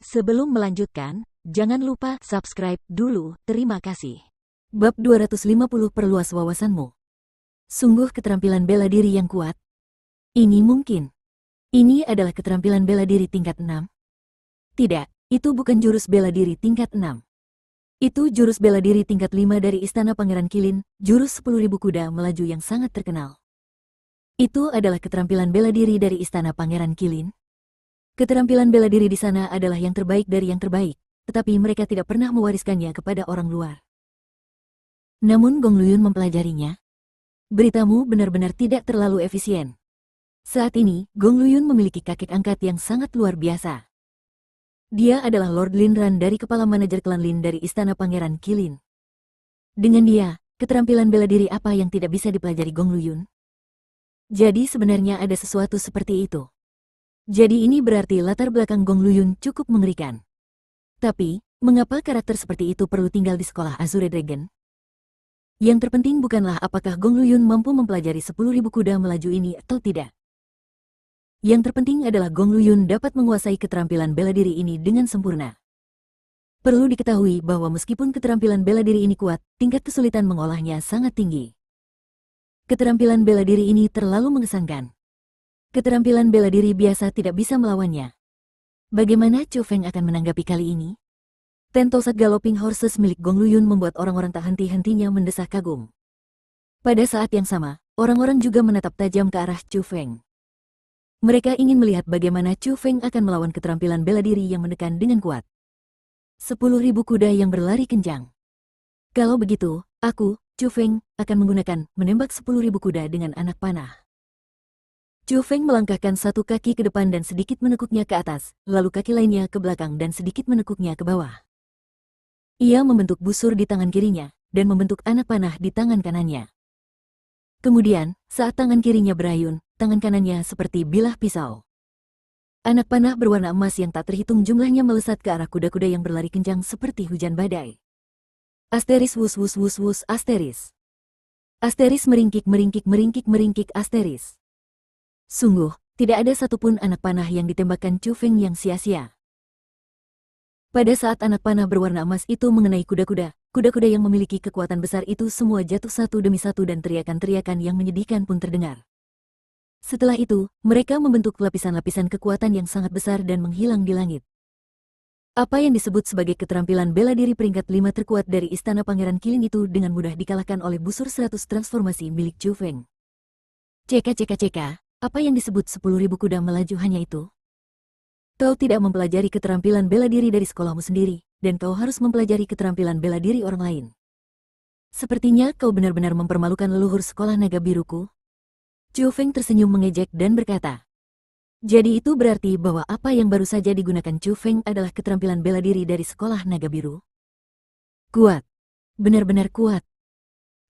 Sebelum melanjutkan, jangan lupa subscribe dulu, terima kasih. Bab 250 Perluas wawasanmu. Sungguh keterampilan bela diri yang kuat. Ini mungkin. Ini adalah keterampilan bela diri tingkat 6. Tidak, itu bukan jurus bela diri tingkat 6. Itu jurus bela diri tingkat 5 dari Istana Pangeran Qilin, jurus 10.000 kuda melaju yang sangat terkenal. Itu adalah keterampilan bela diri dari Istana Pangeran Qilin. Keterampilan bela diri di sana adalah yang terbaik dari yang terbaik, tetapi mereka tidak pernah mewariskannya kepada orang luar. Namun Gong Luyun mempelajarinya. Beritamu benar-benar tidak terlalu efisien. Saat ini, Gong Luyun memiliki kakek angkat yang sangat luar biasa. Dia adalah Lord Lin Ran dari kepala manajer klan Lin dari Istana Pangeran Qilin. Dengan dia, keterampilan bela diri apa yang tidak bisa dipelajari Gong Luyun? Jadi sebenarnya ada sesuatu seperti itu. Jadi ini berarti latar belakang Gong Luyun cukup mengerikan. Tapi, mengapa karakter seperti itu perlu tinggal di sekolah Azure Dragon? Yang terpenting bukanlah apakah Gong Luyun mampu mempelajari 10.000 kuda melaju ini atau tidak. Yang terpenting adalah Gong Luyun dapat menguasai keterampilan bela diri ini dengan sempurna. Perlu diketahui bahwa meskipun keterampilan bela diri ini kuat, tingkat kesulitan mengolahnya sangat tinggi. Keterampilan bela diri ini terlalu mengesankan. Keterampilan bela diri biasa tidak bisa melawannya. Bagaimana Chu Feng akan menanggapi kali ini? Tentosat Galloping Horses milik Gong Luyun membuat orang-orang tak henti-hentinya mendesah kagum. Pada saat yang sama, orang-orang juga menatap tajam ke arah Chu Feng. Mereka ingin melihat bagaimana Chu Feng akan melawan keterampilan bela diri yang menekan dengan kuat. 10.000 kuda yang berlari kencang. Kalau begitu, aku, Chu Feng, akan menggunakan menembak 10.000 kuda dengan anak panah. Chu Feng melangkahkan satu kaki ke depan dan sedikit menekuknya ke atas, lalu kaki lainnya ke belakang dan sedikit menekuknya ke bawah. Ia membentuk busur di tangan kirinya, dan membentuk anak panah di tangan kanannya. Kemudian, saat tangan kirinya berayun, tangan kanannya seperti bilah pisau. Anak panah berwarna emas yang tak terhitung jumlahnya melesat ke arah kuda-kuda yang berlari kencang seperti hujan badai. Asteris wus wus wus wus asteris. Asteris meringkik meringkik meringkik meringkik asteris. Sungguh, tidak ada satupun anak panah yang ditembakkan Chu Feng yang sia-sia. Pada saat anak panah berwarna emas itu mengenai kuda-kuda, kuda-kuda yang memiliki kekuatan besar itu semua jatuh satu demi satu dan teriakan-teriakan yang menyedihkan pun terdengar. Setelah itu, mereka membentuk lapisan-lapisan kekuatan yang sangat besar dan menghilang di langit. Apa yang disebut sebagai keterampilan bela diri peringkat 5 terkuat dari Istana Pangeran Qilin itu dengan mudah dikalahkan oleh busur 100 transformasi milik Chu Feng. Ceka. Apa yang disebut 10.000 kuda melaju hanya itu? Kau tidak mempelajari keterampilan bela diri dari sekolahmu sendiri, dan kau harus mempelajari keterampilan bela diri orang lain. Sepertinya kau benar-benar mempermalukan leluhur sekolah naga biruku. Chu Feng tersenyum mengejek dan berkata. Jadi itu berarti bahwa apa yang baru saja digunakan Chu Feng adalah keterampilan bela diri dari sekolah naga biru. Kuat. Benar-benar kuat.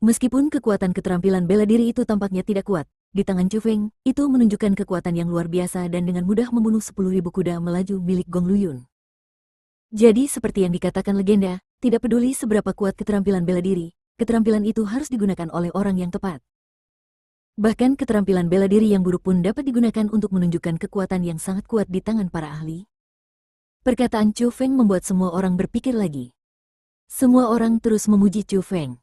Meskipun kekuatan keterampilan bela diri itu tampaknya tidak kuat, di tangan Chu Feng, itu menunjukkan kekuatan yang luar biasa dan dengan mudah membunuh 10.000 kuda melaju milik Gong Luyun. Jadi seperti yang dikatakan legenda, tidak peduli seberapa kuat keterampilan bela diri, keterampilan itu harus digunakan oleh orang yang tepat. Bahkan keterampilan bela diri yang buruk pun dapat digunakan untuk menunjukkan kekuatan yang sangat kuat di tangan para ahli. Perkataan Chu Feng membuat semua orang berpikir lagi. Semua orang terus memuji Chu Feng.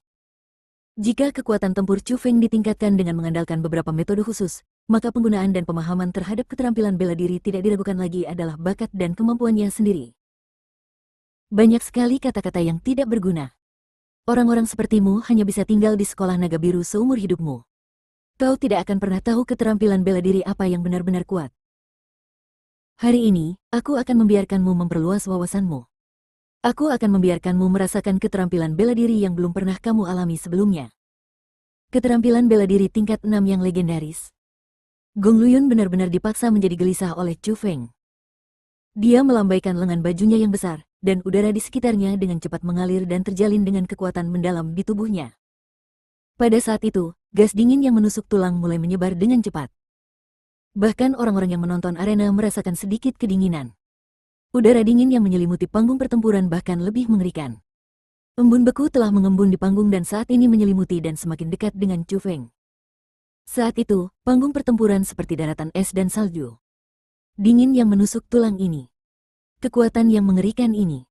Jika kekuatan tempur Chu Feng ditingkatkan dengan mengandalkan beberapa metode khusus, maka penggunaan dan pemahaman terhadap keterampilan bela diri tidak diragukan lagi adalah bakat dan kemampuannya sendiri. Banyak sekali kata-kata yang tidak berguna. Orang-orang sepertimu hanya bisa tinggal di sekolah naga biru seumur hidupmu. Kau tidak akan pernah tahu keterampilan bela diri apa yang benar-benar kuat. Hari ini, aku akan membiarkanmu memperluas wawasanmu. Aku akan membiarkanmu merasakan keterampilan bela diri yang belum pernah kamu alami sebelumnya. Keterampilan bela diri tingkat 6 yang legendaris. Gong Luyun benar-benar dipaksa menjadi gelisah oleh Chu Feng. Dia melambaikan lengan bajunya yang besar, dan udara di sekitarnya dengan cepat mengalir dan terjalin dengan kekuatan mendalam di tubuhnya. Pada saat itu, gas dingin yang menusuk tulang mulai menyebar dengan cepat. Bahkan orang-orang yang menonton arena merasakan sedikit kedinginan. Udara dingin yang menyelimuti panggung pertempuran bahkan lebih mengerikan. Embun beku telah mengembun di panggung dan saat ini menyelimuti dan semakin dekat dengan Chu Feng. Saat itu, panggung pertempuran seperti daratan es dan salju. Dingin yang menusuk tulang ini. Kekuatan yang mengerikan ini.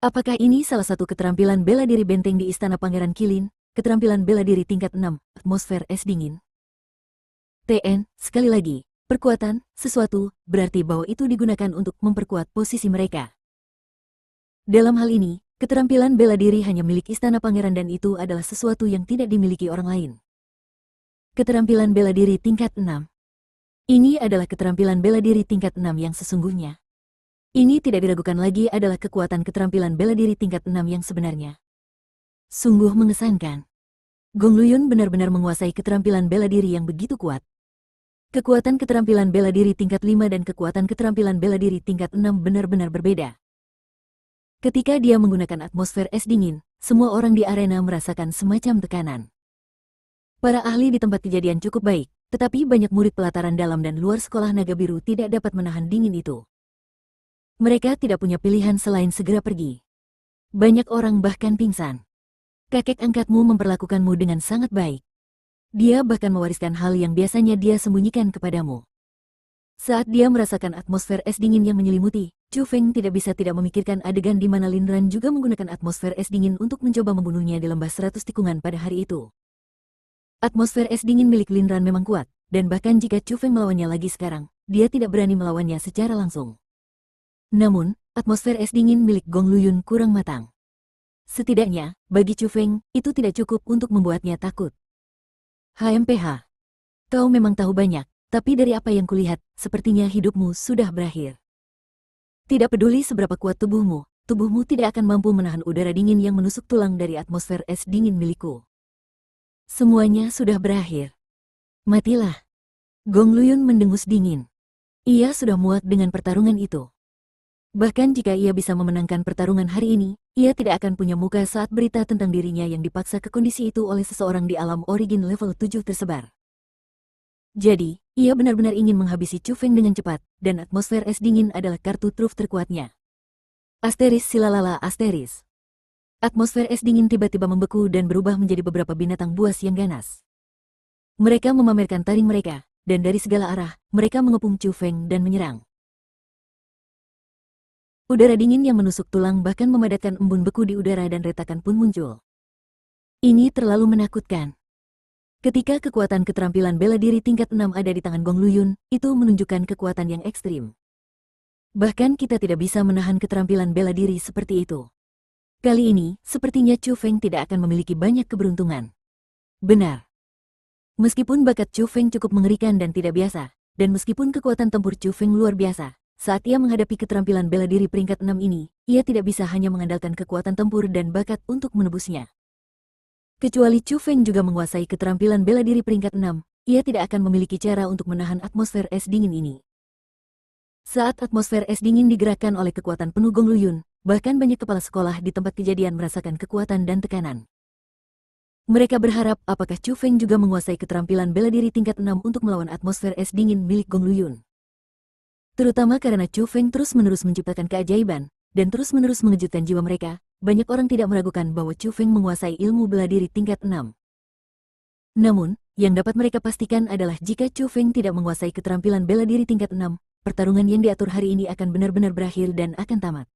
Apakah ini salah satu keterampilan bela diri benteng di Istana Pangeran Qilin, keterampilan bela diri tingkat 6, atmosfer es dingin? TN, sekali lagi, perkuatan, sesuatu, berarti bahwa itu digunakan untuk memperkuat posisi mereka. Dalam hal ini, keterampilan bela diri hanya milik Istana Pangeran dan itu adalah sesuatu yang tidak dimiliki orang lain. Keterampilan bela diri tingkat 6. Ini adalah keterampilan bela diri tingkat 6 yang sesungguhnya. Ini tidak diragukan lagi adalah kekuatan keterampilan bela diri tingkat 6 yang sebenarnya. Sungguh mengesankan. Gong Luyun benar-benar menguasai keterampilan bela diri yang begitu kuat. Kekuatan keterampilan bela diri tingkat 5 dan kekuatan keterampilan bela diri tingkat 6 benar-benar berbeda. Ketika dia menggunakan atmosfer es dingin, semua orang di arena merasakan semacam tekanan. Para ahli di tempat kejadian cukup baik, tetapi banyak murid pelataran dalam dan luar sekolah naga biru tidak dapat menahan dingin itu. Mereka tidak punya pilihan selain segera pergi. Banyak orang bahkan pingsan. Kakek angkatmu memperlakukanmu dengan sangat baik. Dia bahkan mewariskan hal yang biasanya dia sembunyikan kepadamu. Saat dia merasakan atmosfer es dingin yang menyelimuti, Chu Feng tidak bisa tidak memikirkan adegan di mana Lin Ran juga menggunakan atmosfer es dingin untuk mencoba membunuhnya di lembah 100 tikungan pada hari itu. Atmosfer es dingin milik Lin Ran memang kuat, dan bahkan jika Chu Feng melawannya lagi sekarang, dia tidak berani melawannya secara langsung. Namun, atmosfer es dingin milik Gong Luyun kurang matang. Setidaknya, bagi Chu Feng, itu tidak cukup untuk membuatnya takut. HMPH. Kau memang tahu banyak, tapi dari apa yang kulihat, sepertinya hidupmu sudah berakhir. Tidak peduli seberapa kuat tubuhmu tidak akan mampu menahan udara dingin yang menusuk tulang dari atmosfer es dingin milikku. Semuanya sudah berakhir. Matilah. Gong Luyun mendengus dingin. Ia sudah muak dengan pertarungan itu. Bahkan jika ia bisa memenangkan pertarungan hari ini, ia tidak akan punya muka saat berita tentang dirinya yang dipaksa ke kondisi itu oleh seseorang di alam origin level 7 tersebar. Jadi, ia benar-benar ingin menghabisi Chu Feng dengan cepat, dan atmosfer es dingin adalah kartu truf terkuatnya. Asteris silalala asteris. Atmosfer es dingin tiba-tiba membeku dan berubah menjadi beberapa binatang buas yang ganas. Mereka memamerkan taring mereka, dan dari segala arah, mereka mengepung Chu Feng dan menyerang. Udara dingin yang menusuk tulang bahkan memadatkan embun beku di udara dan retakan pun muncul. Ini terlalu menakutkan. Ketika kekuatan keterampilan bela diri tingkat 6 ada di tangan Gong Luyun, itu menunjukkan kekuatan yang ekstrim. Bahkan kita tidak bisa menahan keterampilan bela diri seperti itu. Kali ini, sepertinya Chu Feng tidak akan memiliki banyak keberuntungan. Benar. Meskipun bakat Chu Feng cukup mengerikan dan tidak biasa, dan meskipun kekuatan tempur Chu Feng luar biasa, saat ia menghadapi keterampilan bela diri peringkat 6 ini, ia tidak bisa hanya mengandalkan kekuatan tempur dan bakat untuk menebusnya. Kecuali Chu Feng juga menguasai keterampilan bela diri peringkat 6, ia tidak akan memiliki cara untuk menahan atmosfer es dingin ini. Saat atmosfer es dingin digerakkan oleh kekuatan penuh Gong Luyun, bahkan banyak kepala sekolah di tempat kejadian merasakan kekuatan dan tekanan. Mereka berharap apakah Chu Feng juga menguasai keterampilan bela diri tingkat 6 untuk melawan atmosfer es dingin milik Gong Luyun. Terutama karena Chu Feng terus-menerus menciptakan keajaiban, dan terus-menerus mengejutkan jiwa mereka, banyak orang tidak meragukan bahwa Chu Feng menguasai ilmu bela diri tingkat 6. Namun, yang dapat mereka pastikan adalah jika Chu Feng tidak menguasai keterampilan bela diri tingkat 6, pertarungan yang diatur hari ini akan benar-benar berakhir dan akan tamat.